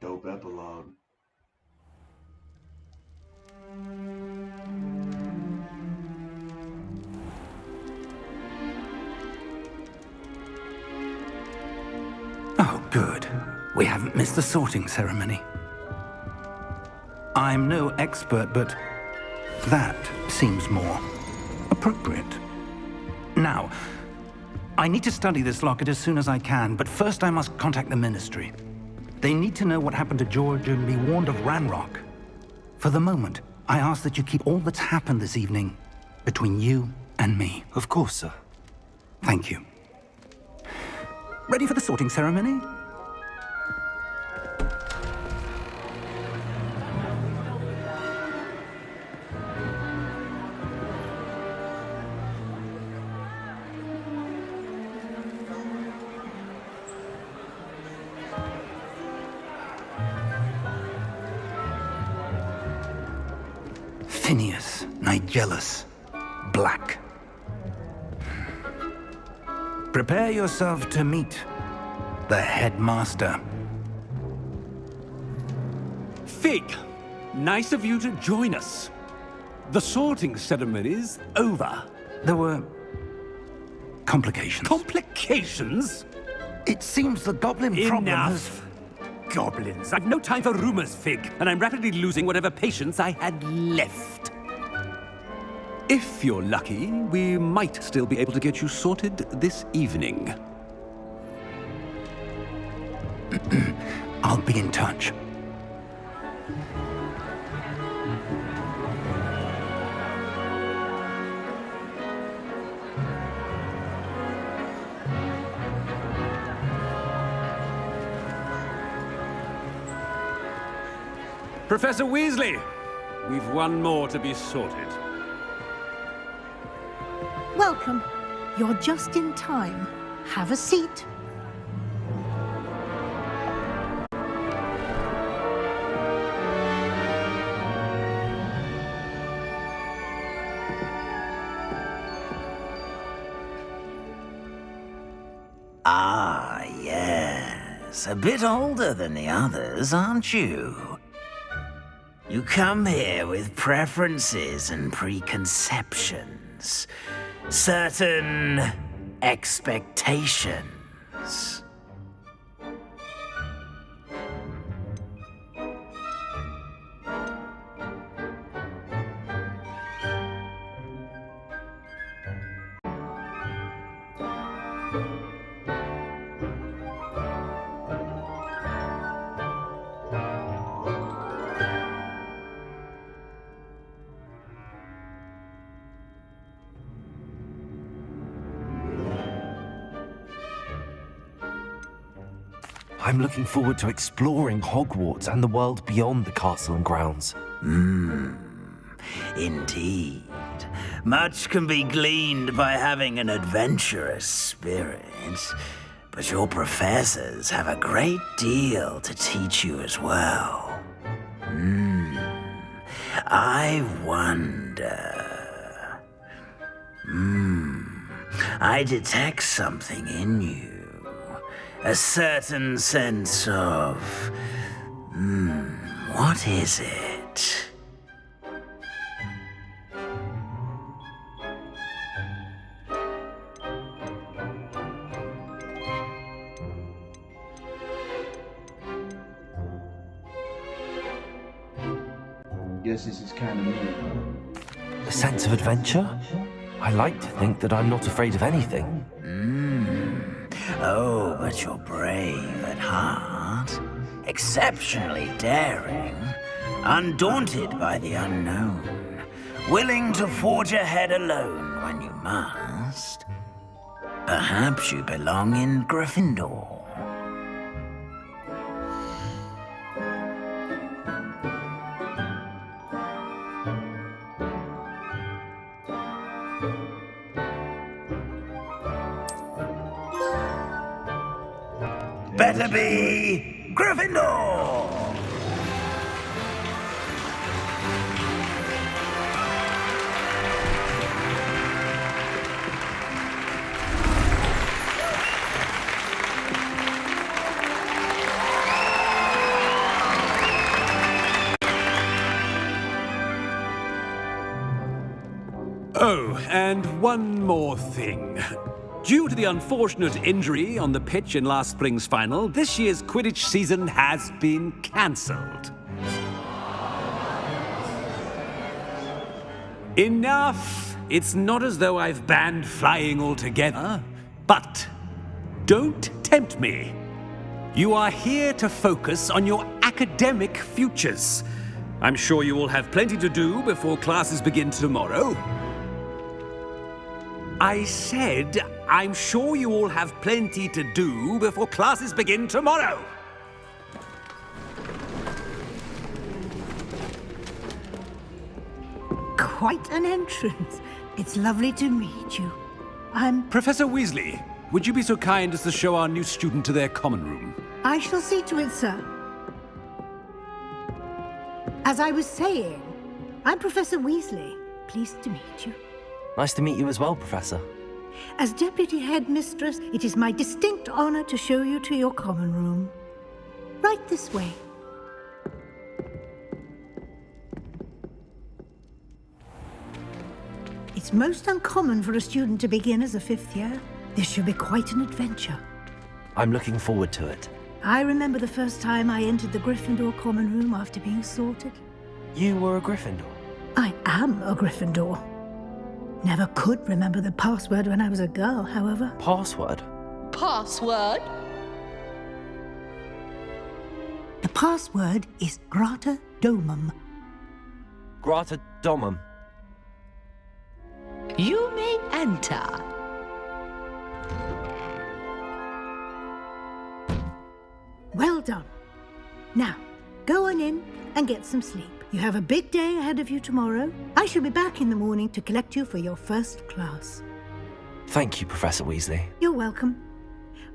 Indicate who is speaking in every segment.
Speaker 1: Dope epilogue.
Speaker 2: Oh, good. We haven't missed the sorting ceremony. I'm no expert, but that seems more appropriate. Now, I need to study this locket as soon as I can, but first I must contact the Ministry. They need to know what happened to George and be warned of Ranrock. For the moment, I ask that you keep all that's happened this evening between you and me.
Speaker 3: Of course, sir.
Speaker 2: Thank you. Ready for the sorting ceremony? Phineas, Nigellus, Black. Prepare yourself to meet the headmaster.
Speaker 4: Fig, nice of you to join us. The sorting ceremony's over.
Speaker 2: There were complications.
Speaker 4: Complications?
Speaker 2: It seems the goblin problem has...
Speaker 4: Enough. Goblins. I've no time for rumors, Fig, and I'm rapidly losing whatever patience I had left. If you're lucky, we might still be able to get you sorted this evening.
Speaker 2: I'll be in touch.
Speaker 4: Professor Weasley, we've one more to be sorted.
Speaker 5: Welcome. You're just in time. Have a seat.
Speaker 6: Ah, yes. A bit older than the others, aren't you? You come here with preferences and preconceptions. Certain expectations.
Speaker 3: I'm looking forward to exploring Hogwarts and the world beyond the castle and grounds.
Speaker 6: Indeed. Much can be gleaned by having an adventurous spirit, but your professors have a great deal to teach you as well. I wonder... I detect something in you. A certain sense of... what is it?
Speaker 1: Guess this is kind of me.
Speaker 3: A sense of adventure? I like to think that I'm not afraid of anything.
Speaker 6: Oh, but you're brave at heart, exceptionally daring, undaunted by the unknown, willing to forge ahead alone when you must. Perhaps you belong in Gryffindor. Better be Gryffindor!
Speaker 4: Oh, and one more thing. Due to the unfortunate injury on the pitch in last spring's final, this year's Quidditch season has been cancelled. Enough! It's not as though I've banned flying altogether, but don't tempt me. You are here to focus on your academic futures. I'm sure you will have plenty to do before classes begin tomorrow. I said, I'm sure you all have plenty to do before classes begin tomorrow.
Speaker 5: Quite an entrance. It's lovely to meet you.
Speaker 4: Professor Weasley, would you be so kind as to show our new student to their common room?
Speaker 5: I shall see to it, sir. As I was saying, I'm Professor Weasley. Pleased to meet you.
Speaker 3: Nice to meet you as well, Professor.
Speaker 5: As Deputy Headmistress, it is my distinct honor to show you to your common room. Right this way. It's most uncommon for a student to begin as a fifth year. This should be quite an adventure.
Speaker 3: I'm looking forward to it.
Speaker 5: I remember the first time I entered the Gryffindor common room after being sorted.
Speaker 3: You were a Gryffindor?
Speaker 5: I am a Gryffindor. Never could remember the password when I was a girl, however.
Speaker 3: Password?
Speaker 7: Password?
Speaker 5: The password is Grata Domum.
Speaker 3: Grata Domum.
Speaker 7: You may enter.
Speaker 5: Well done. Now, go on in and get some sleep. You have a big day ahead of you tomorrow. I shall be back in the morning to collect you for your first class.
Speaker 3: Thank you, Professor Weasley.
Speaker 5: You're welcome.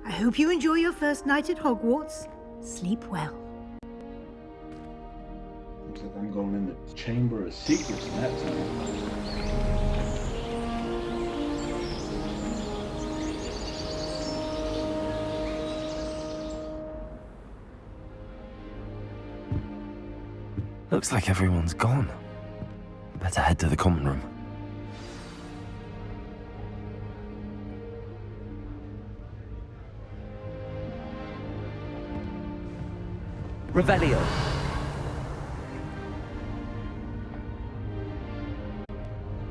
Speaker 5: I hope you enjoy your first night at Hogwarts. Sleep well.
Speaker 1: Looks like I'm going in the Chamber of Secrets that time.
Speaker 3: Looks like everyone's gone. Better head to the common room. Revelio.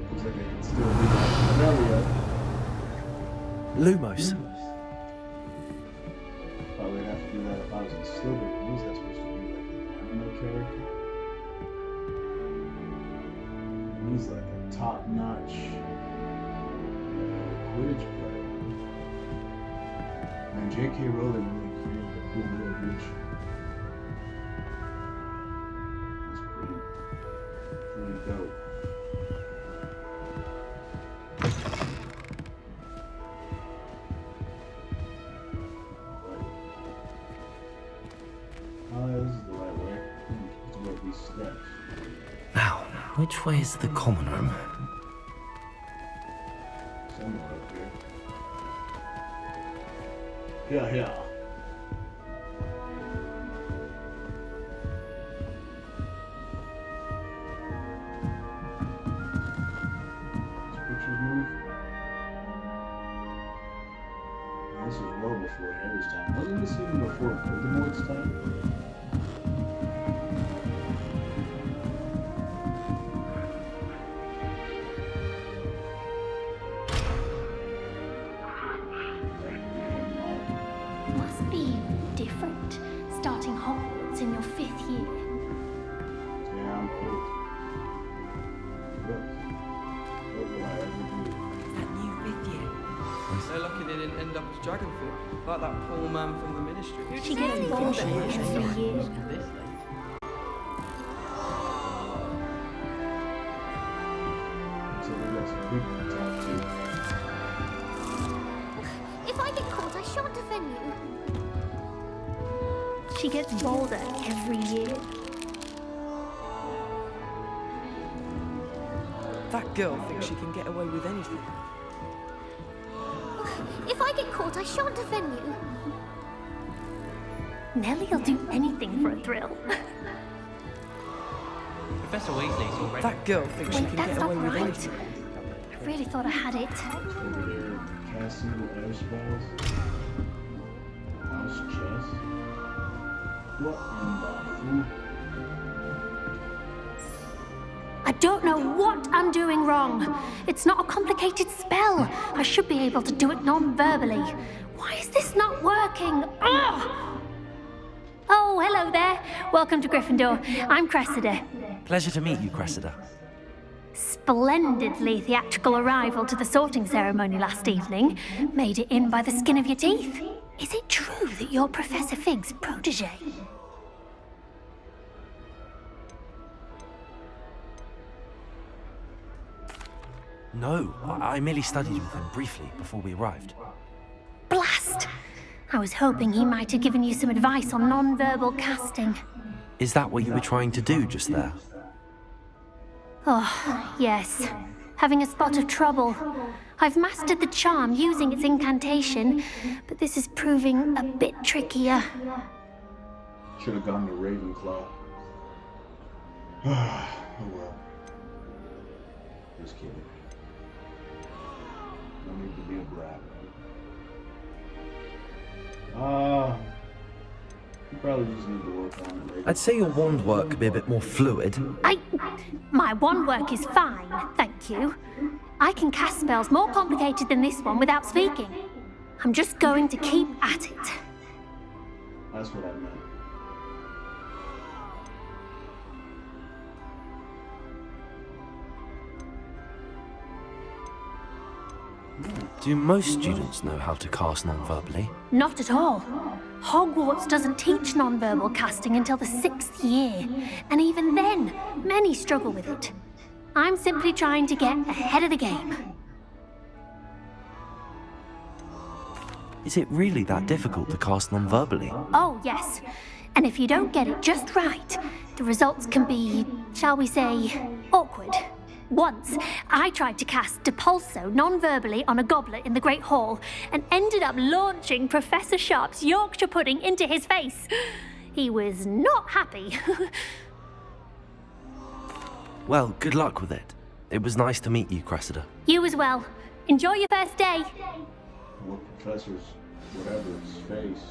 Speaker 1: Looks like I can still do that earlier.
Speaker 3: Lumos.
Speaker 1: Probably have to do that if I was in Slytherin. Who's that supposed to be, like an anime character? He's like a top-notch Quidditch player. And J.K. Rowling really created a cool little Quidditch. It's pretty dope. Oh, this is the right way. Let's go up these steps.
Speaker 3: Now, which way is the common room?
Speaker 1: Somewhere up here. Yeah. These pictures move. Man, this was well before Harry's time. Wasn't this even before Voldemort's time?
Speaker 8: Must be different, starting Hogwarts in your 5th year.
Speaker 1: Damn cool. Look. What will I ever do?
Speaker 9: That new 5th year. So lucky they didn't end up as Dragonfoot, like that poor man from the Ministry.
Speaker 8: She gets bolder every year.
Speaker 1: So we got some people to talk to.
Speaker 8: If I get caught, I shan't defend you. She gets bolder every year.
Speaker 9: That girl thinks she can get away with anything.
Speaker 8: If I get caught, I shan't defend you. Nellie'll do anything for a thrill.
Speaker 10: Professor Weasley's already...
Speaker 9: That girl thinks she
Speaker 8: Wait,
Speaker 9: can
Speaker 8: that's
Speaker 9: get
Speaker 8: not
Speaker 9: away with
Speaker 8: right.
Speaker 9: anything.
Speaker 8: really thought I had it.
Speaker 1: Over there, cast single air spells. House chest. What in the food?
Speaker 8: I don't know what I'm doing wrong. It's not a complicated spell. I should be able to do it non-verbally. Why is this not working? Ugh! Oh, hello there. Welcome to Gryffindor. I'm Cressida.
Speaker 3: Pleasure to meet you, Cressida.
Speaker 8: Splendidly theatrical arrival to the sorting ceremony last evening. Made it in by the skin of your teeth. Is it true that you're Professor Fig's protege?
Speaker 3: No, I merely studied with him briefly before we arrived.
Speaker 8: Blast! I was hoping he might have given you some advice on non-verbal casting.
Speaker 3: Is that what you were trying to do just there?
Speaker 8: Oh, yes. Having a spot of trouble. I've mastered the charm using its incantation, but this is proving a bit trickier.
Speaker 1: Should have gone to Ravenclaw. Oh well. Just kidding. No need to be a brat. You probably just need to work on it.
Speaker 3: I'd say your wand work could be a bit more fluid.
Speaker 8: My wand work is fine, thank you. I can cast spells more complicated than this one without speaking. I'm just going to keep at it.
Speaker 1: That's what I meant.
Speaker 3: Do most students know how to cast non-verbally?
Speaker 8: Not at all. Hogwarts doesn't teach nonverbal casting until the 6th year, and even then, many struggle with it. I'm simply trying to get ahead of the game.
Speaker 3: Is it really that difficult to cast non-verbally?
Speaker 8: Oh, yes. And if you don't get it just right, the results can be, shall we say, awkward. Once, I tried to cast Depulso non-verbally on a goblet in the Great Hall and ended up launching Professor Sharp's Yorkshire pudding into his face. He was not happy.
Speaker 3: Well, good luck with it. It was nice to meet you, Cressida.
Speaker 8: You as well. Enjoy your first day.
Speaker 1: What professor's whatever's face.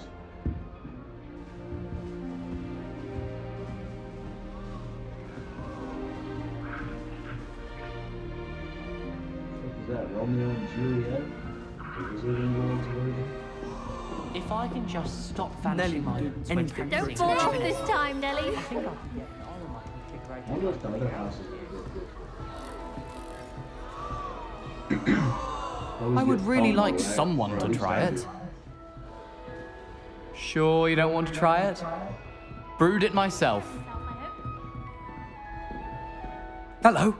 Speaker 1: What is that, Romeo and Juliet? Is it England's version?
Speaker 10: If I can just stop
Speaker 9: Nelly
Speaker 10: fancying my
Speaker 9: didn't
Speaker 10: anything.
Speaker 9: spend
Speaker 8: Don't fall off this time, Nelly.
Speaker 10: I think I'll get all of my configuration.
Speaker 1: I wonder if the other house is
Speaker 10: I would really like someone to try it. Sure you don't want to try it? Brewed it myself. Hello,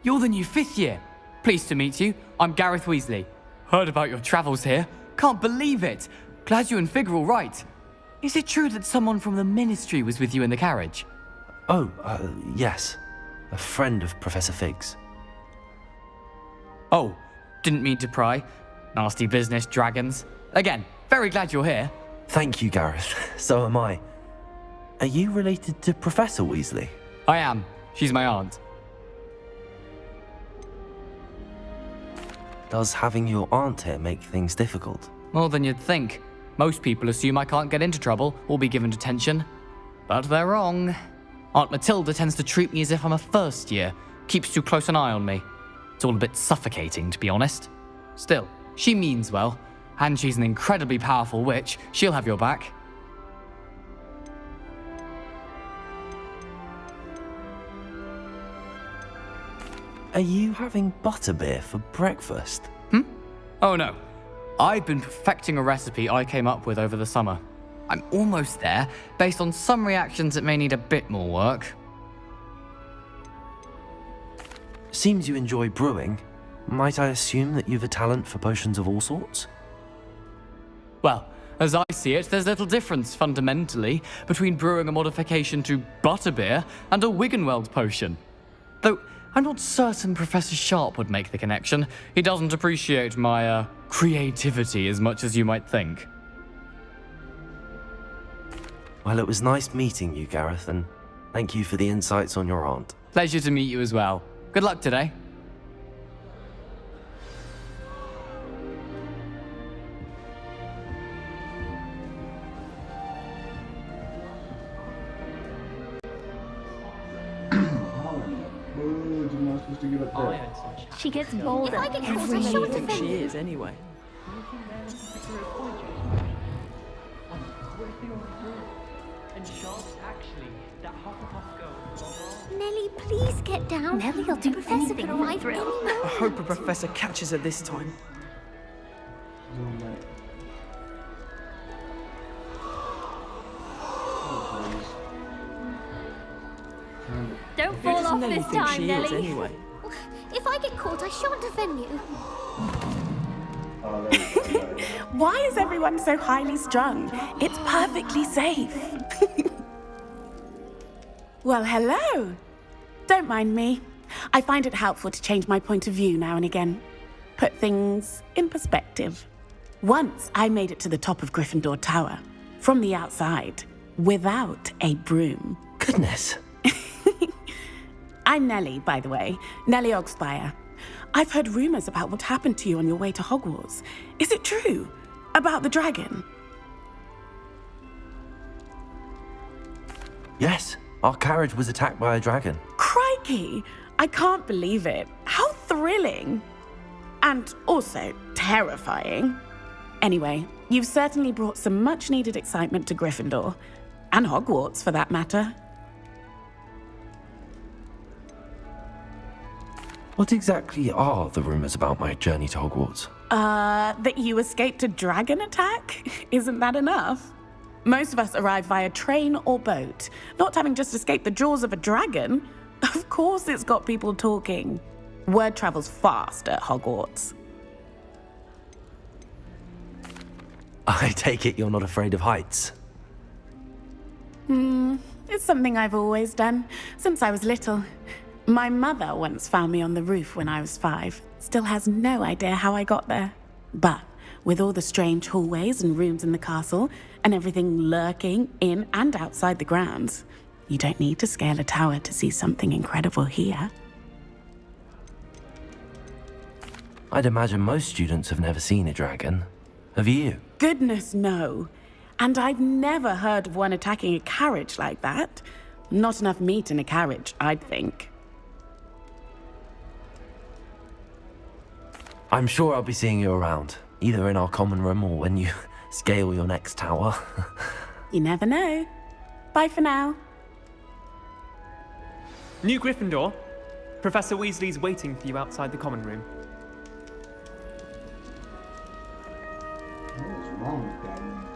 Speaker 10: you're the new 5th year. Pleased to meet you. I'm Gareth Weasley. Heard about your travels here. Can't believe it. Glad you and Fig are all right. Is it true that someone from the Ministry was with you in the carriage?
Speaker 3: Oh, yes. A friend of Professor Fig's.
Speaker 10: Oh, didn't mean to pry. Nasty business, dragons. Again, very glad you're here.
Speaker 3: Thank you, Gareth. So am I. Are you related to Professor Weasley?
Speaker 10: I am. She's my aunt.
Speaker 3: Does having your aunt here make things difficult?
Speaker 10: More than you'd think. Most people assume I can't get into trouble or be given detention. But they're wrong. Aunt Matilda tends to treat me as if I'm a first year. Keeps too close an eye on me. It's all a bit suffocating, to be honest. Still, she means well. And she's an incredibly powerful witch. She'll have your back.
Speaker 3: Are you having butterbeer for breakfast?
Speaker 10: Oh no. I've been perfecting a recipe I came up with over the summer. I'm almost there. Based on some reactions, it may need a bit more work.
Speaker 3: Seems you enjoy brewing. Might I assume that you've a talent for potions of all sorts?
Speaker 10: Well, as I see it, there's little difference, fundamentally, between brewing a modification to butterbeer and a Wiggenweld potion. Though, I'm not certain Professor Sharp would make the connection. He doesn't appreciate my, creativity as much as you might think.
Speaker 3: Well, it was nice meeting you, Gareth, and thank you for the insights on your aunt.
Speaker 10: Pleasure to meet you as well. Good luck today.
Speaker 1: supposed to get up there?
Speaker 8: She gets bold. If I get caught, I
Speaker 9: Everyone
Speaker 8: shan't
Speaker 9: thinks
Speaker 8: offend
Speaker 9: she
Speaker 8: you.
Speaker 9: is, anyway.
Speaker 8: Nellie, please get down. Nellie'll do anything for my thrill.
Speaker 9: I hope a professor catches her this time.
Speaker 8: Don't fall
Speaker 9: Does
Speaker 8: off
Speaker 9: Nellie
Speaker 8: this
Speaker 9: think
Speaker 8: time,
Speaker 9: she is,
Speaker 8: Nellie.
Speaker 9: anyway?
Speaker 8: If I get caught, I shan't offend you.
Speaker 1: Oh, there you go.
Speaker 11: Why is everyone so highly strung? It's perfectly safe. Well, hello. Don't mind me. I find it helpful to change my point of view now and again. Put things in perspective. Once I made it to the top of Gryffindor Tower, from the outside, without a broom.
Speaker 3: Goodness.
Speaker 11: I'm Nellie, by the way. Nellie Ogspire. I've heard rumors about what happened to you on your way to Hogwarts. Is it true? About the dragon?
Speaker 3: Yes, our carriage was attacked by a dragon.
Speaker 11: Crikey! I can't believe it. How thrilling! And also terrifying. Anyway, you've certainly brought some much-needed excitement to Gryffindor. And Hogwarts, for that matter.
Speaker 3: What exactly are the rumors about my journey to Hogwarts?
Speaker 11: That you escaped a dragon attack? Isn't that enough? Most of us arrive via train or boat, not having just escaped the jaws of a dragon. Of course it's got people talking. Word travels fast at Hogwarts.
Speaker 3: I take it you're not afraid of heights.
Speaker 11: It's something I've always done, since I was little. My mother once found me on the roof when I was 5. Still has no idea how I got there. But with all the strange hallways and rooms in the castle, and everything lurking in and outside the grounds, you don't need to scale a tower to see something incredible here.
Speaker 3: I'd imagine most students have never seen a dragon. Have you?
Speaker 11: Goodness, no. And I've never heard of one attacking a carriage like that. Not enough meat in a carriage, I'd think.
Speaker 3: I'm sure I'll be seeing you around, either in our common room or when you scale your next tower.
Speaker 11: You never know. Bye for now.
Speaker 12: New Gryffindor. Professor Weasley's waiting for you outside the common room.
Speaker 1: What's wrong with that one?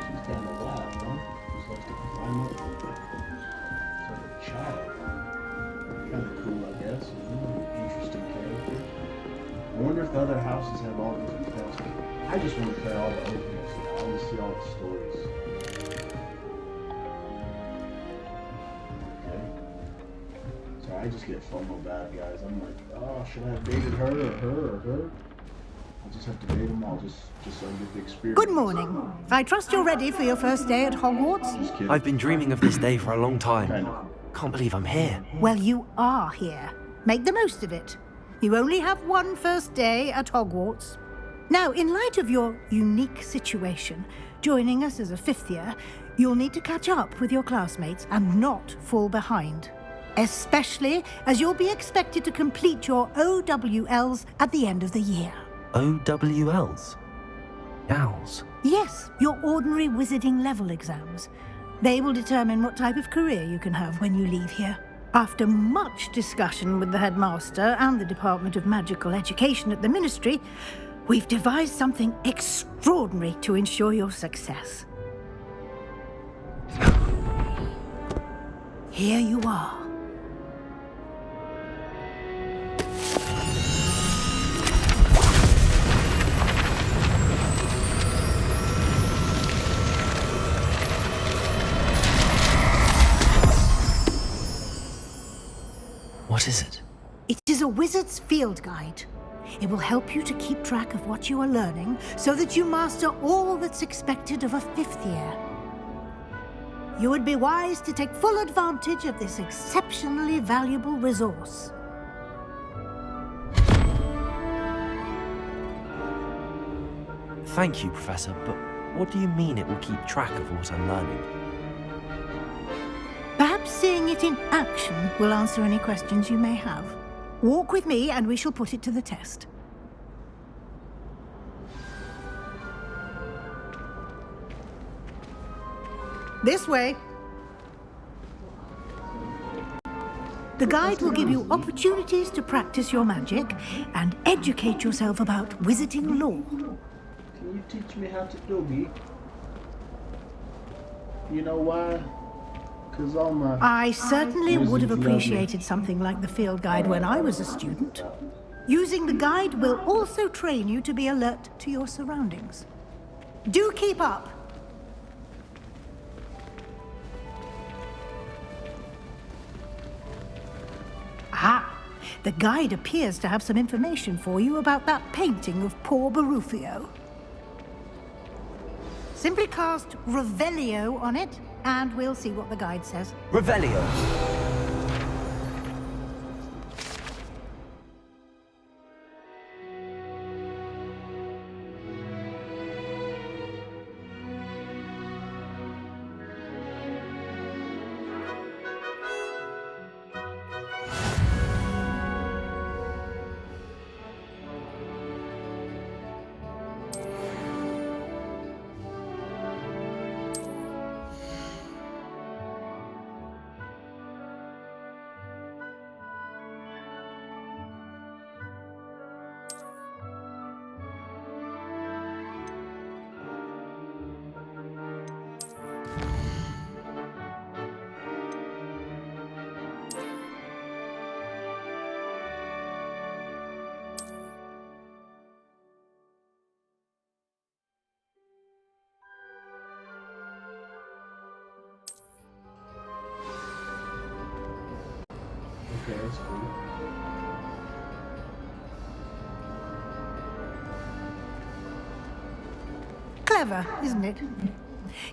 Speaker 1: She's kind of loud, huh? Just likes to climb up. It's like a child. Kind of cool, I guess. Interesting character. I wonder if the other houses have all different classes. I just want to play all the openings. I want to see all the stories. Okay. So I just get FOMO bad, guys. I'm like, oh, should I have dated her or her or her? I'll just have to date them all just so I get the experience.
Speaker 5: Good morning. I trust you're ready for your first day at Hogwarts?
Speaker 1: Just kidding.
Speaker 3: I've been dreaming of this day for a long time.
Speaker 1: Kind of.
Speaker 3: Can't believe I'm here.
Speaker 5: Well, you are here. Make the most of it. You only have one first day at Hogwarts. Now, in light of your unique situation, joining us as a 5th year, you'll need to catch up with your classmates and not fall behind. Especially as you'll be expected to complete your OWLs at the end of the year.
Speaker 3: OWLs? Owls?
Speaker 5: Yes, your ordinary wizarding level exams. They will determine what type of career you can have when you leave here. After much discussion with the headmaster and the Department of Magical Education at the Ministry, we've devised something extraordinary to ensure your success. Here you are.
Speaker 3: What is it?
Speaker 5: It is a wizard's field guide. It will help you to keep track of what you are learning so that you master all that's expected of a 5th year. You would be wise to take full advantage of this exceptionally valuable resource.
Speaker 3: Thank you, Professor, but what do you mean it will keep track of what I'm learning?
Speaker 5: Perhaps Perhaps seeing it in action will answer any questions you may have. Walk with me and we shall put it to the test. This way. The guide will give you opportunities to practice your magic and educate yourself about wizarding lore.
Speaker 1: Can you teach me how to doggy? You know why? Because all my...
Speaker 5: I certainly would have
Speaker 1: wizards love me.
Speaker 5: appreciated something like the field guide when I was a student. Using the guide will also train you to be alert to your surroundings. Do keep up. Ah, the guide appears to have some information for you about that painting of poor Barufio. Simply cast Revelio on it, and we'll see what the guide says.
Speaker 3: Revelio.
Speaker 1: Okay, that's cool.
Speaker 5: Clever, isn't it?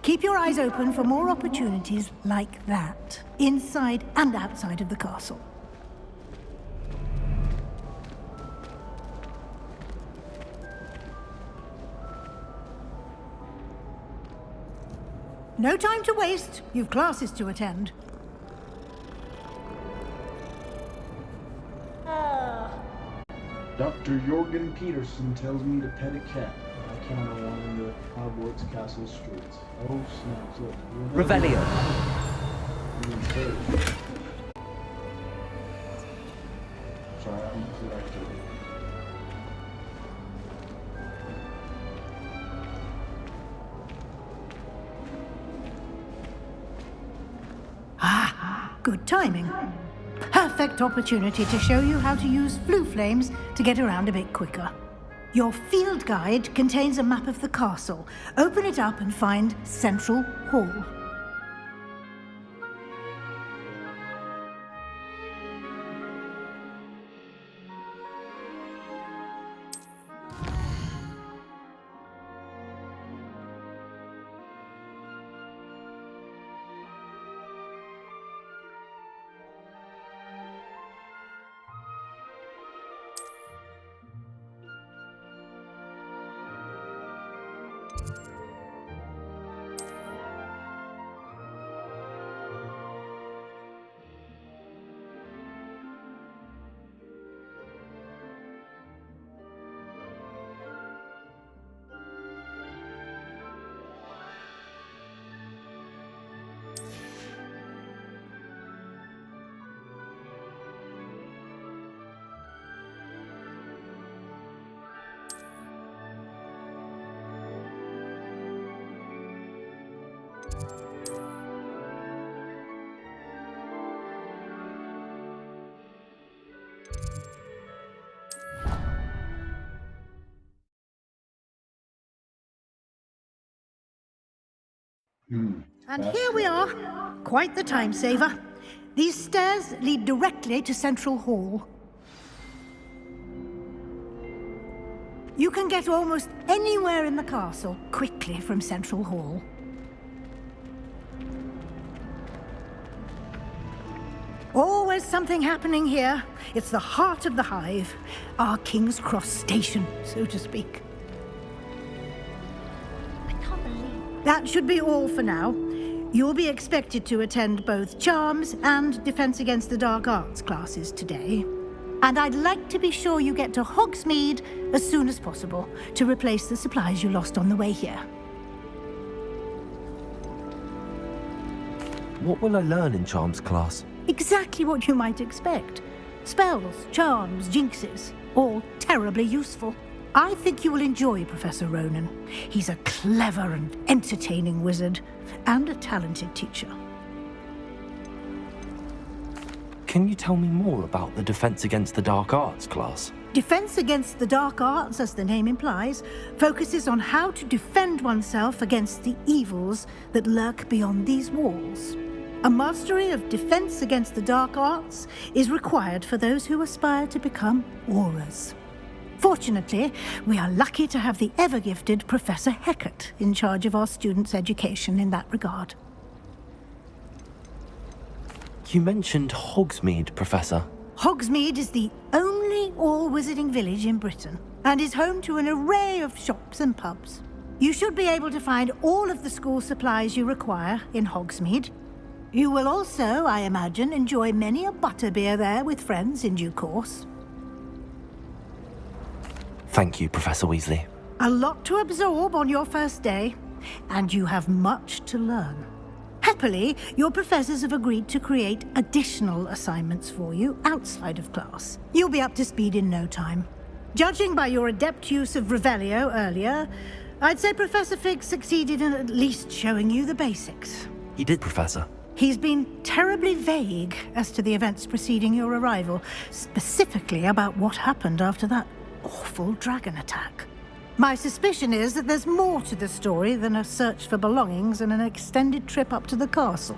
Speaker 5: Keep your eyes open for more opportunities like that, inside and outside of the castle. No time to waste. You've classes to attend.
Speaker 1: Dr. Jorgen Peterson tells me to pet a cat. I count on one in the Hogwarts Castle streets. Oh, snaps. Look.
Speaker 3: Revelio.
Speaker 1: Sorry, I'm corrected.
Speaker 5: Ah, good timing. Perfect opportunity to show you how to use flue flames to get around a bit quicker. Your field guide contains a map of the castle. Open it up and find Central Hall. And here we are. Quite the time saver. These stairs lead directly to Central Hall. You can get almost anywhere in the castle quickly from Central Hall. Always something happening here. It's the heart of the hive. Our King's Cross station, so to speak.
Speaker 8: I can't believe
Speaker 5: That should be all for now. You'll be expected to attend both Charms and Defense Against the Dark Arts classes today. And I'd like to be sure you get to Hogsmeade as soon as possible to replace the supplies you lost on the way here.
Speaker 3: What will I learn in Charms class?
Speaker 5: Exactly what you might expect. Spells, charms, jinxes, all terribly useful. I think you will enjoy Professor Ronan. He's a clever and entertaining wizard, and a talented teacher.
Speaker 3: Can you tell me more about the Defense Against the Dark Arts class?
Speaker 5: Defense Against the Dark Arts, as the name implies, focuses on how to defend oneself against the evils that lurk beyond these walls. A mastery of Defense Against the Dark Arts is required for those who aspire to become Aurors. Fortunately, we are lucky to have the ever-gifted Professor Hecat in charge of our students' education in that regard.
Speaker 3: You mentioned Hogsmeade, Professor.
Speaker 5: Hogsmeade is the only all-wizarding village in Britain and is home to an array of shops and pubs. You should be able to find all of the school supplies you require in Hogsmeade. You will also, I imagine, enjoy many a butterbeer there with friends in due course.
Speaker 3: Thank you, Professor Weasley.
Speaker 5: A lot to absorb on your first day, and you have much to learn. Happily, your professors have agreed to create additional assignments for you outside of class. You'll be up to speed in no time. Judging by your adept use of Revelio earlier, I'd say Professor Fig succeeded in at least showing you the basics.
Speaker 3: He did, Professor.
Speaker 5: He's been terribly vague as to the events preceding your arrival, specifically about what happened after that awful dragon attack. My suspicion is that there's more to the story than a search for belongings and an extended trip up to the castle.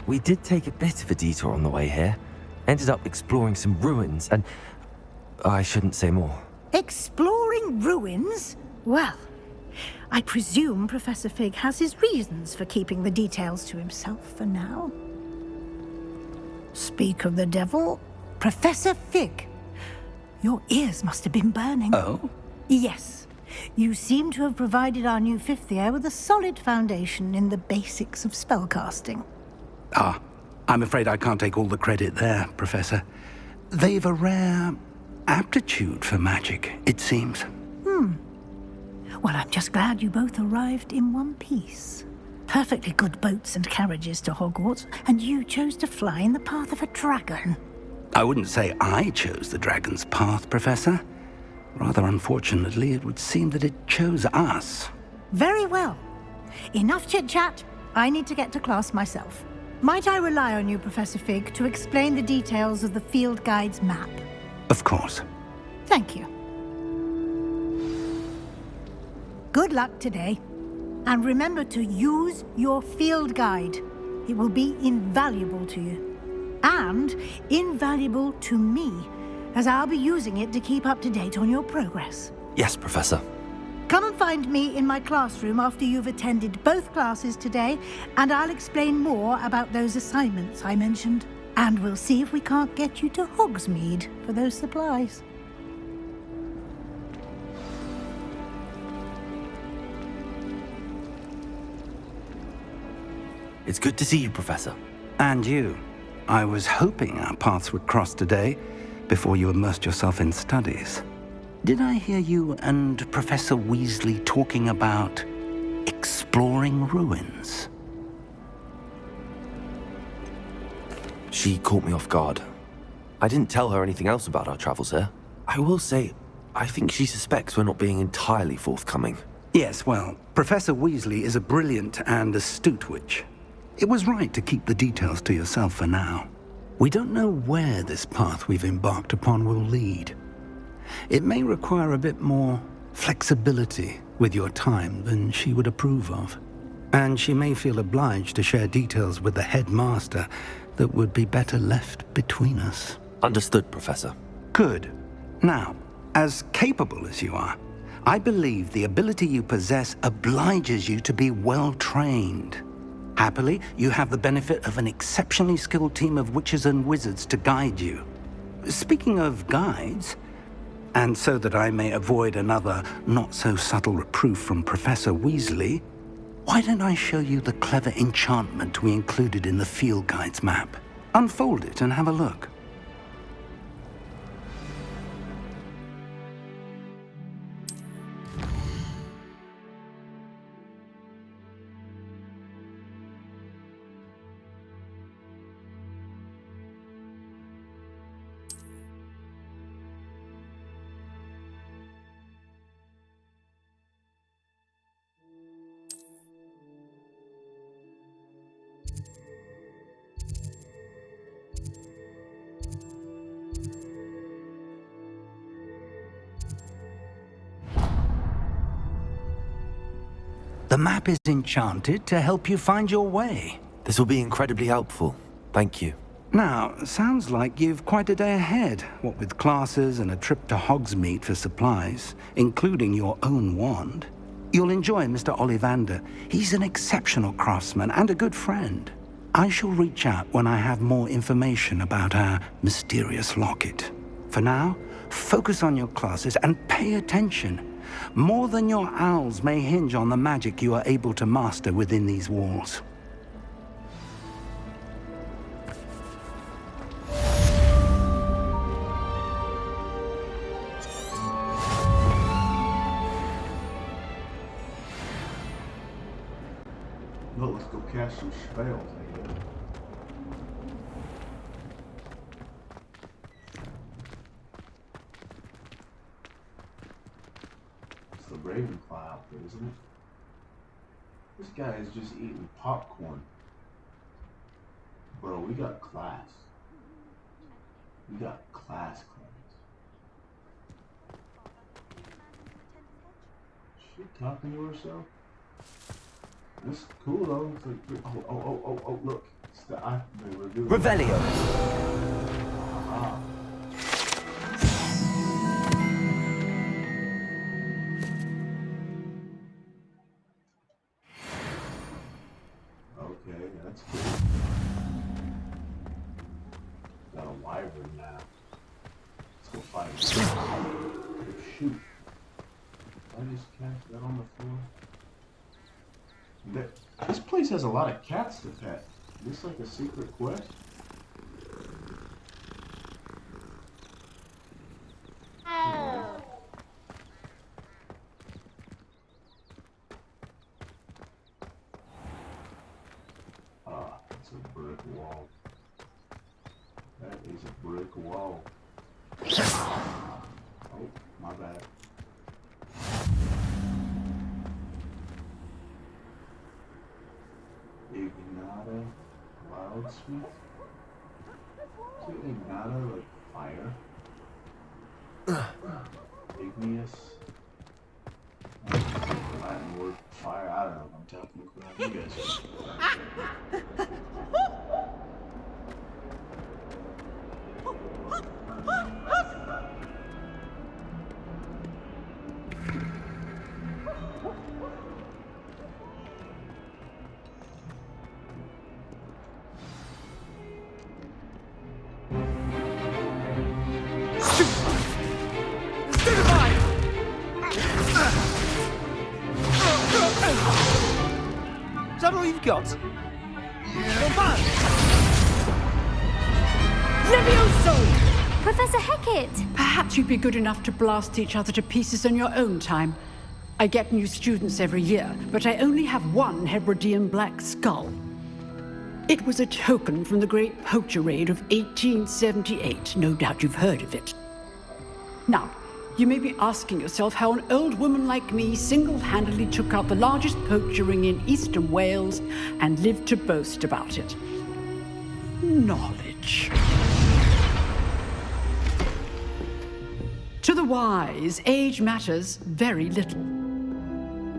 Speaker 3: We did take a bit of a detour on the way here. Ended up exploring some ruins and... I shouldn't say more.
Speaker 5: Exploring ruins? Well, I presume Professor Fig has his reasons for keeping the details to himself for now. Speak of the devil, Professor Fig. Your ears must have been burning.
Speaker 2: Oh?
Speaker 5: Yes. You seem to have provided our new fifth year with a solid foundation in the basics of spellcasting.
Speaker 2: Ah, I'm afraid I can't take all the credit there, Professor. They've a rare aptitude for magic, it seems.
Speaker 5: Well, I'm just glad you both arrived in one piece. Perfectly good boats and carriages to Hogwarts, and you chose to fly in the path of a dragon.
Speaker 2: I wouldn't say I chose the dragon's path, Professor. Rather unfortunately, it would seem that it chose us.
Speaker 5: Very well. Enough chit-chat. I need to get to class myself. Might I rely on you, Professor Fig, to explain the details of the field guide's map?
Speaker 2: Of course.
Speaker 5: Thank you. Good luck today. And remember to use your field guide. It will be invaluable to you. And invaluable to me, as I'll be using it to keep up to date on your progress.
Speaker 3: Yes, Professor.
Speaker 5: Come and find me in my classroom after you've attended both classes today, and I'll explain more about those assignments I mentioned. And we'll see if we can't get you to Hogsmeade for those supplies.
Speaker 3: It's good to see you, Professor.
Speaker 2: And you. I was hoping our paths would cross today, before you immersed yourself in studies. Did I hear you and Professor Weasley talking about exploring ruins?
Speaker 3: She caught me off guard. I didn't tell her anything else about our travels here. I will say, I think she suspects we're not being entirely forthcoming.
Speaker 2: Yes, well, Professor Weasley is a brilliant and astute witch. It was right to keep the details to yourself for now. We don't know where this path we've embarked upon will lead. It may require a bit more flexibility with your time than she would approve of. And she may feel obliged to share details with the headmaster that would be better left between us.
Speaker 3: Understood, Professor.
Speaker 2: Good. Now, as capable as you are, I believe the ability you possess obliges you to be well-trained. Happily, you have the benefit of an exceptionally skilled team of witches and wizards to guide you. Speaking of guides, and so that I may avoid another not-so-subtle reproof from Professor Weasley, why don't I show you the clever enchantment we included in the field guide's map? Unfold it and have a look. The map is enchanted to help you find your way.
Speaker 3: This will be incredibly helpful. Thank you.
Speaker 2: Now, sounds like you've quite a day ahead, what with classes and a trip to Hogsmeade for supplies, including your own wand. You'll enjoy Mr. Ollivander. He's an exceptional craftsman and a good friend. I shall reach out when I have more information about our mysterious locket. For now, focus on your classes and pay attention. More than your owls may hinge on the magic you are able to master within these walls.
Speaker 1: Well, let's go cast some spells, I guess. It's the Ravenclaw outfit, isn't it? This guy is just eating popcorn. Bro, we got class. We got class. She talking to herself? This is cool though. It's like, oh, look. It's the they were doing.
Speaker 3: Revelio.
Speaker 1: Ah. Okay, that's cool. Got a wyvern now. Let's go fight. Oh, shoot. I just cast that on the floor. This place has a lot of cats to pet. Is this like a secret quest? Ah, it's a brick wall. That is a brick wall. Oh, my bad. Ignata Wildsmith? Is it Ignata like fire? Igneous? Latin word fire? I don't know if I'm talking crap. You guys are.
Speaker 13: Is that all you've got?
Speaker 14: Levioso!
Speaker 8: Professor Hecat!
Speaker 14: Perhaps you'd be good enough to blast each other to pieces on your own time. I get new students every year, but I only have one Hebridean black skull. It was a token from the Great Poacher Raid of 1878. No doubt you've heard of it. Now, you may be asking yourself how an old woman like me single-handedly took out the largest poacher ring in eastern Wales and lived to boast about it. Knowledge. To the wise, age matters very little.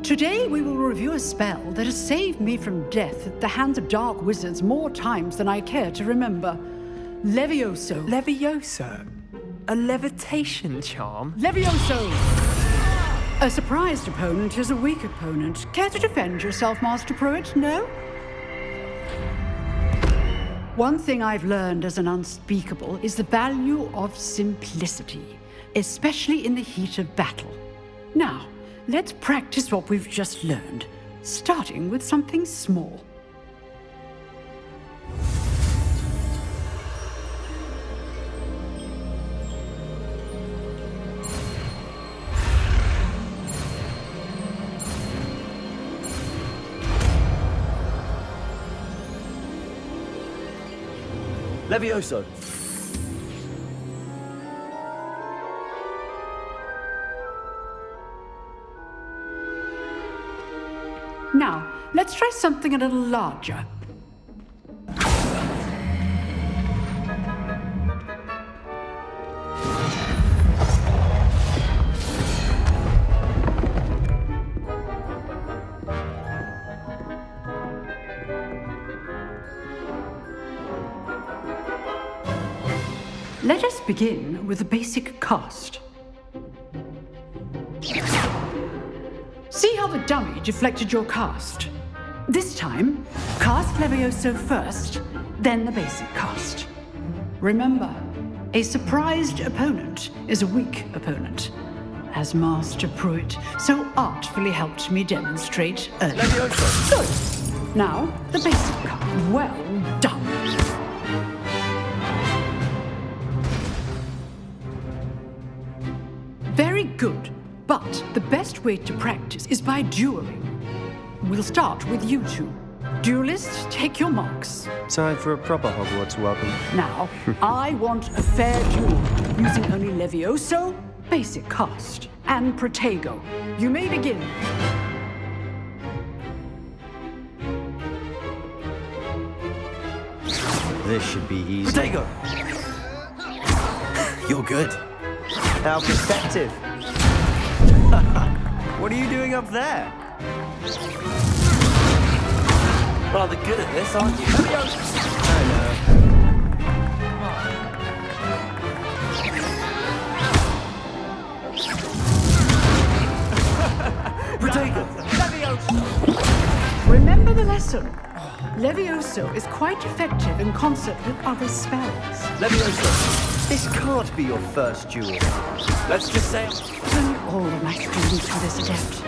Speaker 14: Today we will review a spell that has saved me from death at the hands of dark wizards more times than I care to remember. Levioso.
Speaker 12: Levioso? A levitation charm?
Speaker 14: Levioso! A surprised opponent is a weak opponent. Care to defend yourself, Master Pruitt? No? One thing I've learned as an unspeakable is the value of simplicity, especially in the heat of battle. Now, let's practice what we've just learned, starting with something small.
Speaker 3: Levioso!
Speaker 14: Now, let's try something a little larger. Let us begin with a basic cast. See how the dummy deflected your cast? This time, cast Levioso first, then the basic cast. Remember, a surprised opponent is a weak opponent, as Master Pruitt so artfully helped me demonstrate earlier.
Speaker 3: Levioso!
Speaker 14: Good. Now, the basic cast. Well done. Very good, but the best way to practice is by dueling. We'll start with you two. Duelists, take your marks.
Speaker 13: Time for a proper Hogwarts welcome.
Speaker 14: Now, I want a fair duel, using only Levioso, basic cast, and Protego. You may begin.
Speaker 13: This should be easy.
Speaker 3: Protego! You're good.
Speaker 13: How perceptive. What are you doing up there?
Speaker 3: Rather good at this, aren't you?
Speaker 13: I know.
Speaker 3: Protego!
Speaker 14: Remember the lesson. Levioso is quite effective in concert with other spells.
Speaker 3: Levioso!
Speaker 13: This can't be your first duel.
Speaker 3: Let's just say...
Speaker 14: Only all of my students do this adept.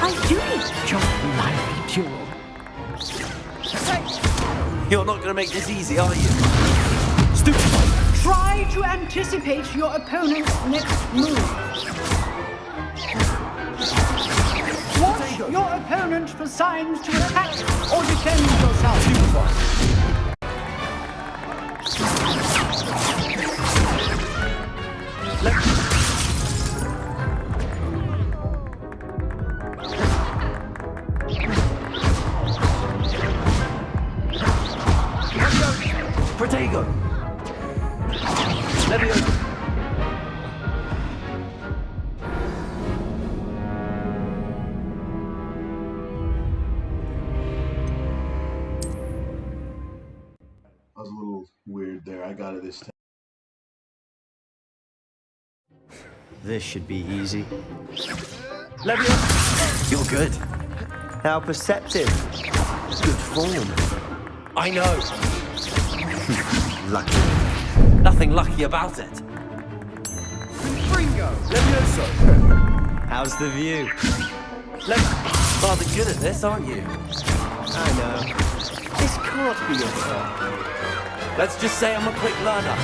Speaker 14: I do need a jolly lively duel.
Speaker 3: You're not gonna make this easy, are you? Stupid!
Speaker 14: Try to anticipate your opponent's next move. Watch your opponent for signs to attack or defend yourself.
Speaker 3: Protego! Levioso!
Speaker 1: I was a little weird there. I got it this time.
Speaker 13: This should be easy.
Speaker 3: Levioso! You're good.
Speaker 13: How perceptive.
Speaker 3: Good form. I know.
Speaker 13: Lucky.
Speaker 3: Nothing lucky about it.
Speaker 13: Ringo!
Speaker 3: Levioso!
Speaker 13: How's the view?
Speaker 3: Rather good at this, aren't you?
Speaker 13: I know. This can't be your fault.
Speaker 3: Let's just say I'm a quick learner.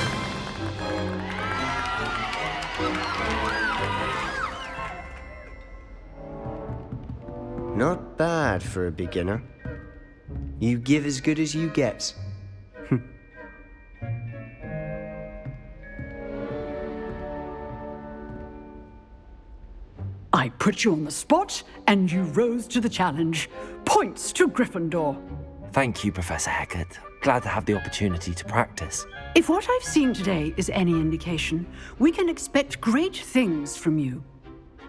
Speaker 13: Not bad for a beginner. You give as good as you get.
Speaker 14: I put you on the spot, and you rose to the challenge. Points to Gryffindor.
Speaker 3: Thank you, Professor Hecat. Glad to have the opportunity to practice.
Speaker 14: If what I've seen today is any indication, we can expect great things from you.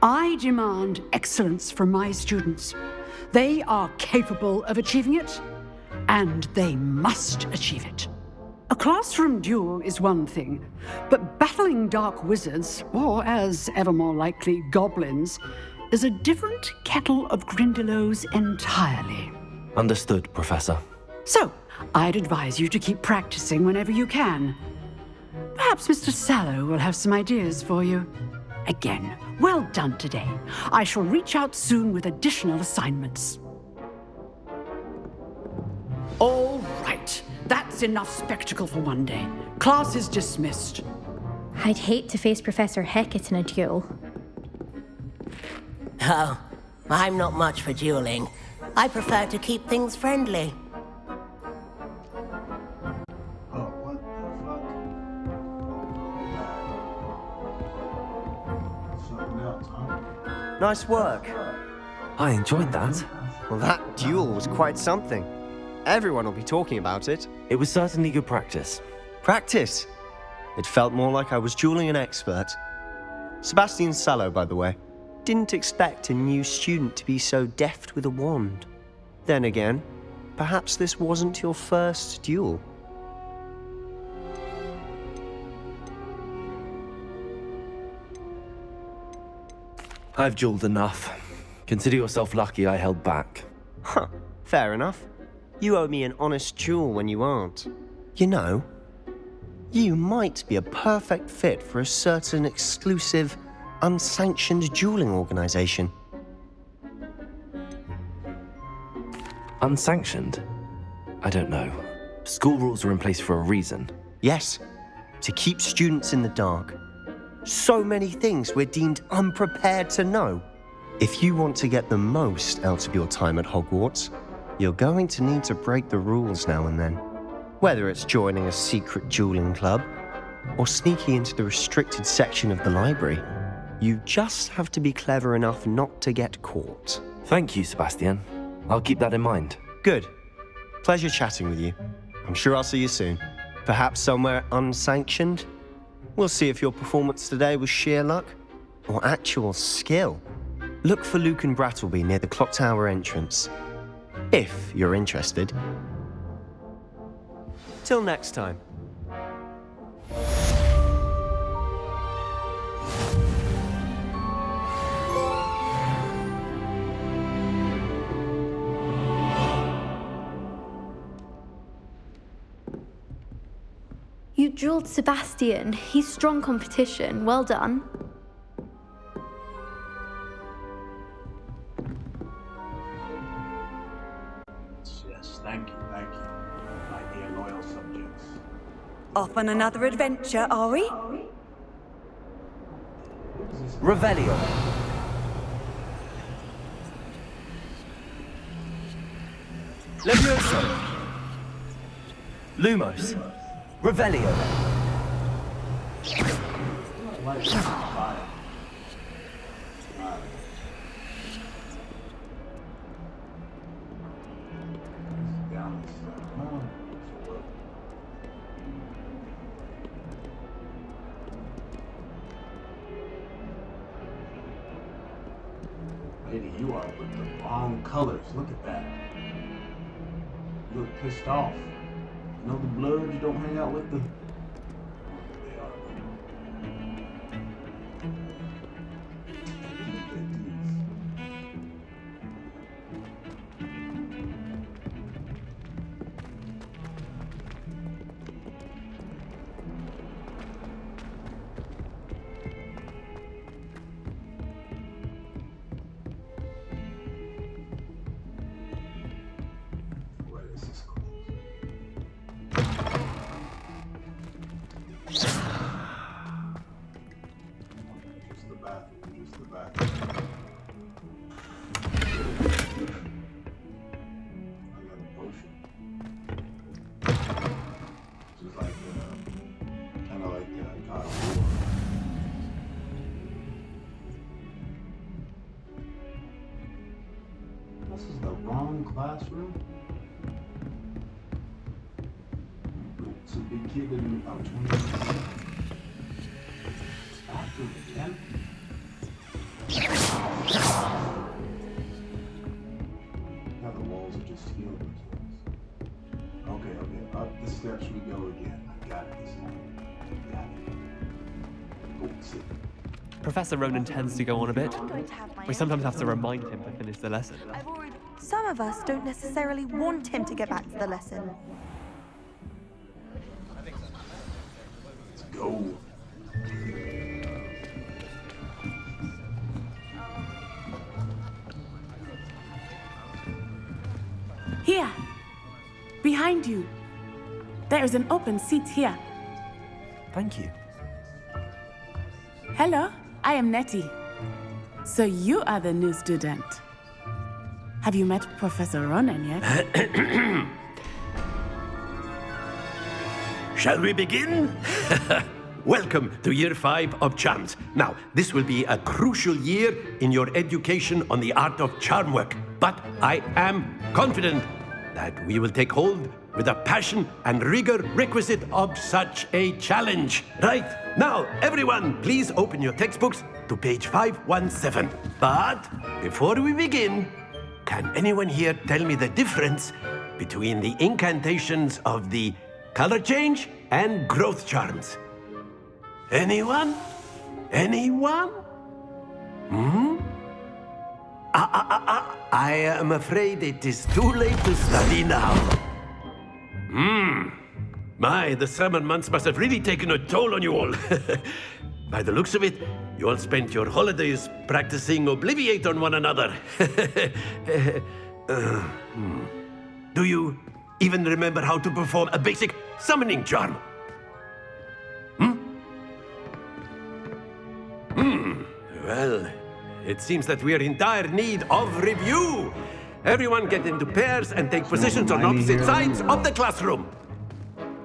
Speaker 14: I demand excellence from my students. They are capable of achieving it, and they must achieve it. A classroom duel is one thing, but battling dark wizards, or as ever more likely, goblins, is a different kettle of Grindylows entirely.
Speaker 3: Understood, Professor.
Speaker 14: So, I'd advise you to keep practicing whenever you can. Perhaps Mr. Sallow will have some ideas for you. Again, well done today. I shall reach out soon with additional assignments. All right, that's enough spectacle for one day. Class is dismissed.
Speaker 8: I'd hate to face Professor Hecat in a duel.
Speaker 15: Oh, I'm not much for dueling. I prefer to keep things friendly.
Speaker 1: Oh, what the fuck? Something else, huh?
Speaker 13: Nice work.
Speaker 3: I enjoyed that.
Speaker 13: Well, that duel was quite something. Everyone will be talking about it.
Speaker 3: It was certainly good practice.
Speaker 13: Practice? It felt more like I was dueling an expert. Sebastian Sallow, by the way. Didn't expect a new student to be so deft with a wand. Then again, perhaps this wasn't your first duel.
Speaker 3: I've dueled enough. Consider yourself lucky I held back.
Speaker 13: Huh, fair enough. You owe me an honest duel when you aren't. You know, you might be a perfect fit for a certain exclusive, unsanctioned dueling organization.
Speaker 3: Unsanctioned? I don't know. School rules are in place for a reason.
Speaker 13: Yes, to keep students in the dark. So many things we're deemed unprepared to know. If you want to get the most out of your time at Hogwarts, you're going to need to break the rules now and then. Whether it's joining a secret dueling club or sneaking into the restricted section of the library, you just have to be clever enough not to get caught.
Speaker 3: Thank you, Sebastian. I'll keep that in mind.
Speaker 13: Good. Pleasure chatting with you. I'm sure I'll see you soon. Perhaps somewhere unsanctioned? We'll see if your performance today was sheer luck or actual skill. Look for Luke and Brattleby near the clock tower entrance, if you're interested. Till next time.
Speaker 8: You dueled Sebastian. He's strong competition. Well done.
Speaker 1: Yes, thank you, my dear loyal subjects.
Speaker 16: Off on another adventure, are we?
Speaker 3: Revelio. Levioso. Lumos. Revelio.
Speaker 1: Lady, you are with the wrong colors. Look at that. You look pissed off. You know the bloods you don't hang out with the... They are. This is the wrong classroom. To be given about 20 minutes. After 10. Now the walls are just healing themselves. Okay. Up the steps we go again. I got it this time. Got it. Go sit.
Speaker 12: Professor Ronan tends to go on a bit. We sometimes have to remind him to finish the lesson.
Speaker 16: Some of us don't necessarily want him to get back to the lesson.
Speaker 1: go.
Speaker 11: Here. Behind you. There is an open seat here.
Speaker 3: Thank you.
Speaker 11: Hello, I am Nettie. So you are the new student. Have you met Professor Ronan yet?
Speaker 17: Shall we begin? Welcome to Year 5 of Charms. Now, this will be a crucial year in your education on the art of charm work. But I am confident that we will take hold with the passion and rigor requisite of such a challenge. Right, now, everyone, please open your textbooks to page 517. But before we begin, can anyone here tell me the difference between the incantations of the color change and growth charms? Anyone? Anyone? I am afraid it is too late to study now. My, the summer months must have really taken a toll on you all. By the looks of it, you all spent your holidays practicing Obliviate on one another. Do you even remember how to perform a basic summoning charm? Well, it seems that we are in dire need of review. Everyone get into pairs and take positions on opposite sides of the classroom.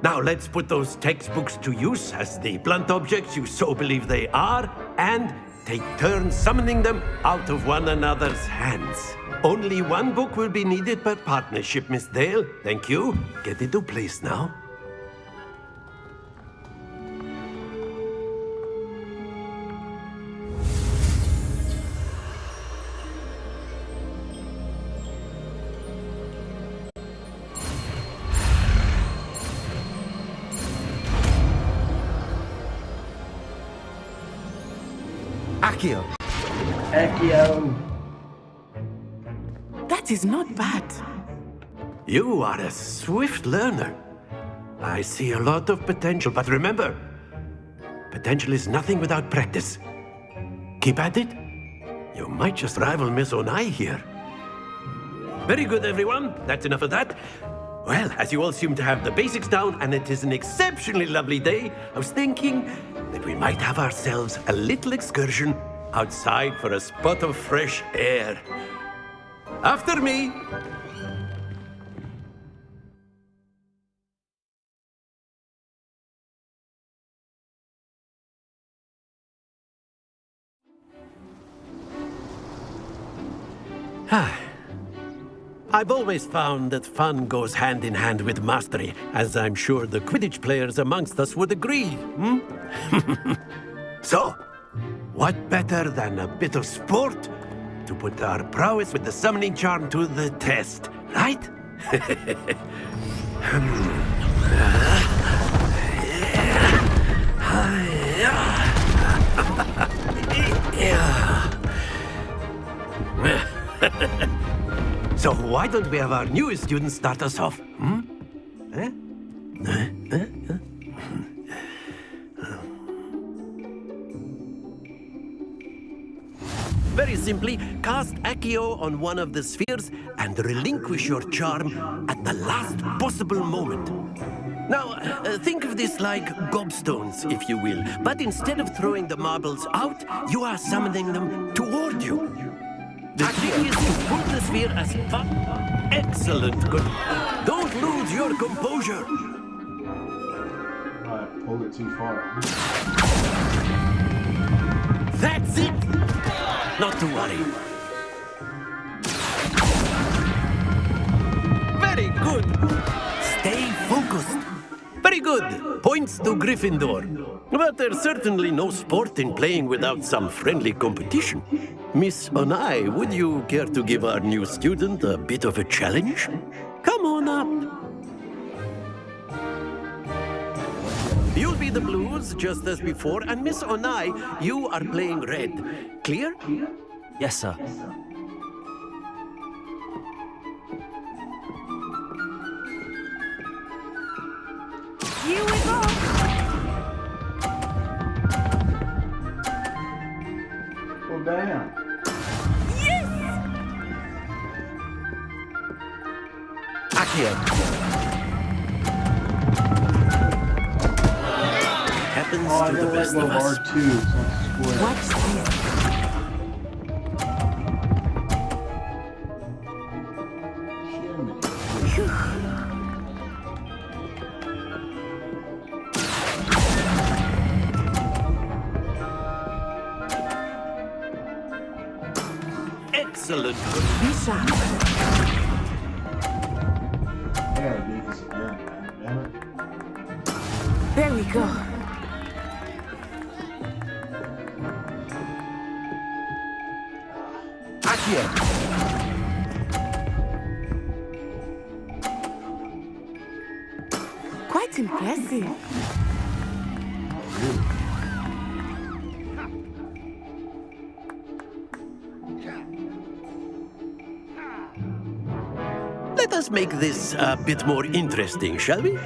Speaker 17: Now let's put those textbooks to use as the blunt objects you so believe they are, and take turns summoning them out of one another's hands. Only one book will be needed per partnership, Miss Dale. Thank you. Get into place now.
Speaker 3: Accio.
Speaker 1: Accio.
Speaker 11: That is not bad.
Speaker 17: You are a swift learner. I see a lot of potential, but remember, potential is nothing without practice. Keep at it. You might just rival Miss Onai here. Very good, everyone. That's enough of that. Well, as you all seem to have the basics down, and it is an exceptionally lovely day, I was thinking that we might have ourselves a little excursion outside for a spot of fresh air. After me. I've always found that fun goes hand in hand with mastery, as I'm sure the Quidditch players amongst us would agree. So, what better than a bit of sport to put our prowess with the summoning charm to the test, right? So why don't we have our newest student start us off? Very simply, cast Accio on one of the spheres and relinquish your charm at the last possible moment. Now, think of this like gobstones, if you will. But instead of throwing the marbles out, you are summoning them toward you. The trick is to pull the sphere as far... Excellent, good. Don't lose your composure.
Speaker 1: Alright, pulled it too far.
Speaker 17: That's it. Not to worry. Very good. Stay focused. Very good. Points to Gryffindor. But there's certainly no sport in playing without some friendly competition. Miss Onai, would you care to give our new student a bit of a challenge? Come on up. You'll be the blues, just as before, and Miss Onai, you are playing red. Clear?
Speaker 3: Yes, sir.
Speaker 16: Here we go.
Speaker 1: Calm down.
Speaker 17: Accio. Happens
Speaker 1: Oh, I
Speaker 17: to the
Speaker 1: gotta let
Speaker 17: best
Speaker 1: go
Speaker 17: of
Speaker 1: of
Speaker 17: us.
Speaker 1: R2. It's not square.
Speaker 11: Watch this.
Speaker 17: Excellent.
Speaker 11: Lisa.
Speaker 1: I gotta do this again, man. Damn it.
Speaker 11: There we go.
Speaker 17: Accio.
Speaker 11: Quite impressive.
Speaker 17: Let us make this a bit more interesting, shall we?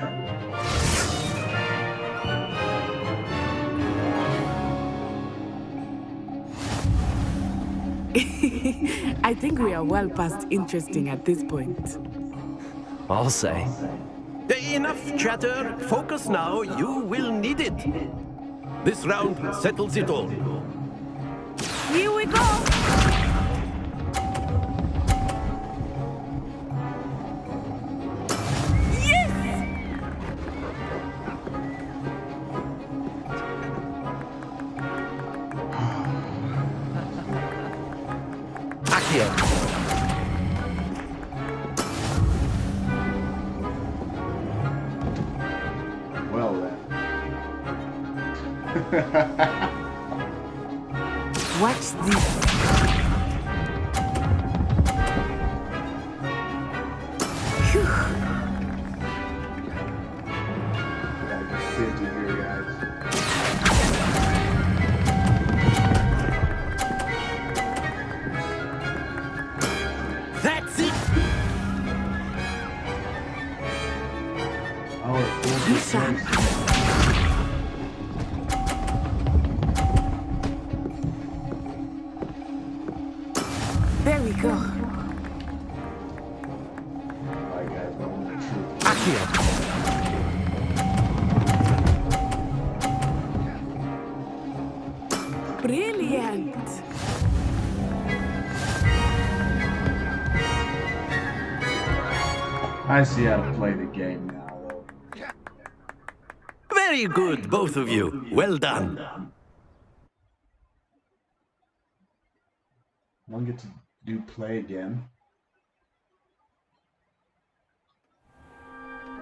Speaker 11: I think we are well past interesting at this point.
Speaker 3: I'll say.
Speaker 17: Enough chatter. Focus now. You will need it. This round settles it all.
Speaker 11: Here we go.
Speaker 17: Accio.
Speaker 1: Well then.
Speaker 11: Watch this. Phew.
Speaker 1: Gotta get 50 here, guys.
Speaker 17: That's it.
Speaker 1: Oh, it's
Speaker 11: Lisa. There we go.
Speaker 1: Alright, guys, moment of truth.
Speaker 17: Accio.
Speaker 11: Brilliant.
Speaker 1: I see how to play the game now, though.
Speaker 17: Very good, both of you. Well done.
Speaker 1: I don't get to do play again.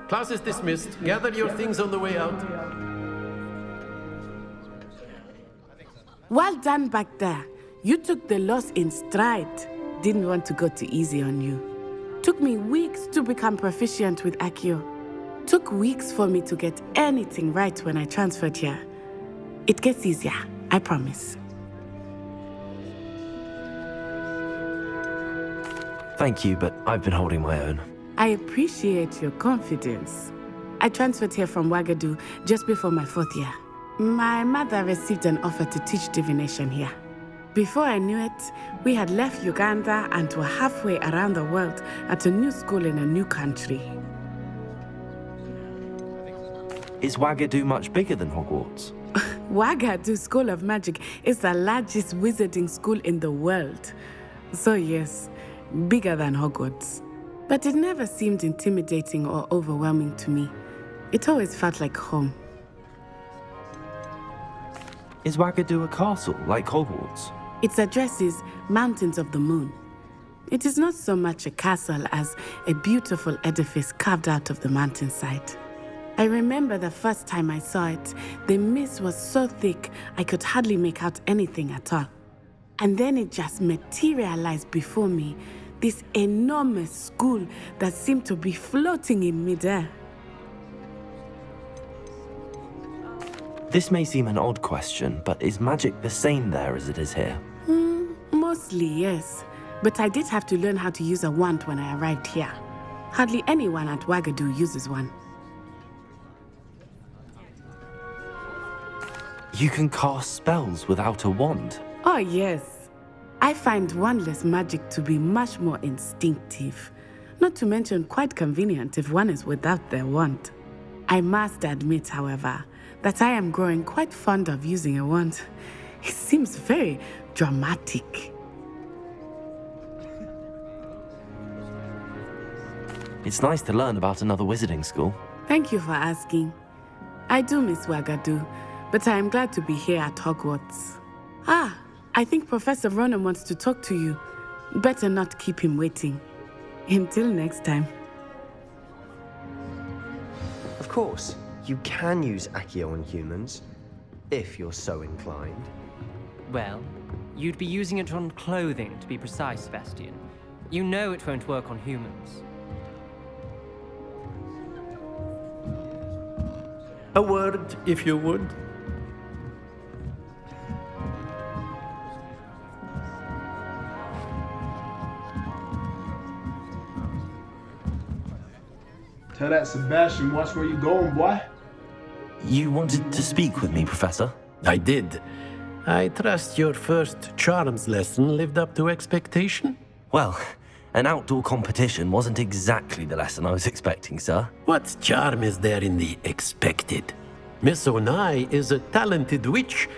Speaker 17: Class is dismissed. Gather your things on the way out.
Speaker 11: Well done back there. You took the loss in stride. Didn't want to go too easy on you. Took me weeks to become proficient with Accio. Took weeks for me to get anything right when I transferred here. It gets easier, I promise.
Speaker 3: Thank you, but I've been holding my own.
Speaker 11: I appreciate your confidence. I transferred here from Wagadu just before my 4th year. My mother received an offer to teach divination here. Before I knew it, we had left Uganda and were halfway around the world at a new school in a new country.
Speaker 3: Is Wagadu much bigger than Hogwarts?
Speaker 11: Wagadu School of Magic is the largest wizarding school in the world. So yes, bigger than Hogwarts. But it never seemed intimidating or overwhelming to me. It always felt like home.
Speaker 3: Is Wagadu a castle like Hogwarts?
Speaker 11: Its address is Mountains of the Moon. It is not so much a castle as a beautiful edifice carved out of the mountainside. I remember the first time I saw it, the mist was so thick I could hardly make out anything at all. And then it just materialized before me, this enormous school that seemed to be floating in midair.
Speaker 3: This may seem an odd question, but is magic the same there as it is here?
Speaker 11: Mostly, yes. But I did have to learn how to use a wand when I arrived here. Hardly anyone at Wagadu uses one.
Speaker 3: You can cast spells without a wand.
Speaker 11: Oh, yes. I find wandless magic to be much more instinctive, not to mention quite convenient if one is without their wand. I must admit, however, that I am growing quite fond of using a wand. It seems very dramatic.
Speaker 3: It's nice to learn about another wizarding school.
Speaker 11: Thank you for asking. I do miss Wagadu, but I am glad to be here at Hogwarts. Ah, I think Professor Ronan wants to talk to you. Better not keep him waiting. Until next time.
Speaker 13: Of course, you can use Accio on humans, if you're so inclined.
Speaker 18: Well, you'd be using it on clothing, to be precise, Sebastian. You know it won't work on humans.
Speaker 17: A word, if you would.
Speaker 1: Tell that Sebastian, watch where you going, boy.
Speaker 3: You wanted to speak with me, Professor?
Speaker 17: I did. I trust your first charms lesson lived up to expectation?
Speaker 3: Well, an outdoor competition wasn't exactly the lesson I was expecting, sir.
Speaker 17: What charm is there in the expected? Miss Onai is a talented witch.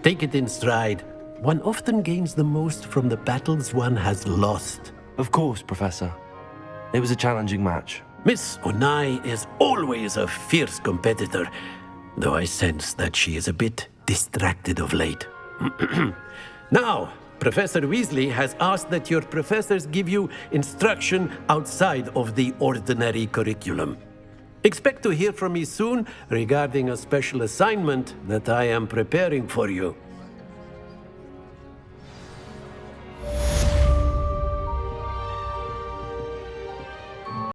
Speaker 17: Take it in stride. One often gains the most from the battles one has lost.
Speaker 3: Of course, Professor. It was a challenging match.
Speaker 17: Miss Onai is always a fierce competitor, though I sense that she is a bit distracted of late. Now, Professor Weasley has asked that your professors give you instruction outside of the ordinary curriculum. Expect to hear from me soon regarding a special assignment that I am preparing for you.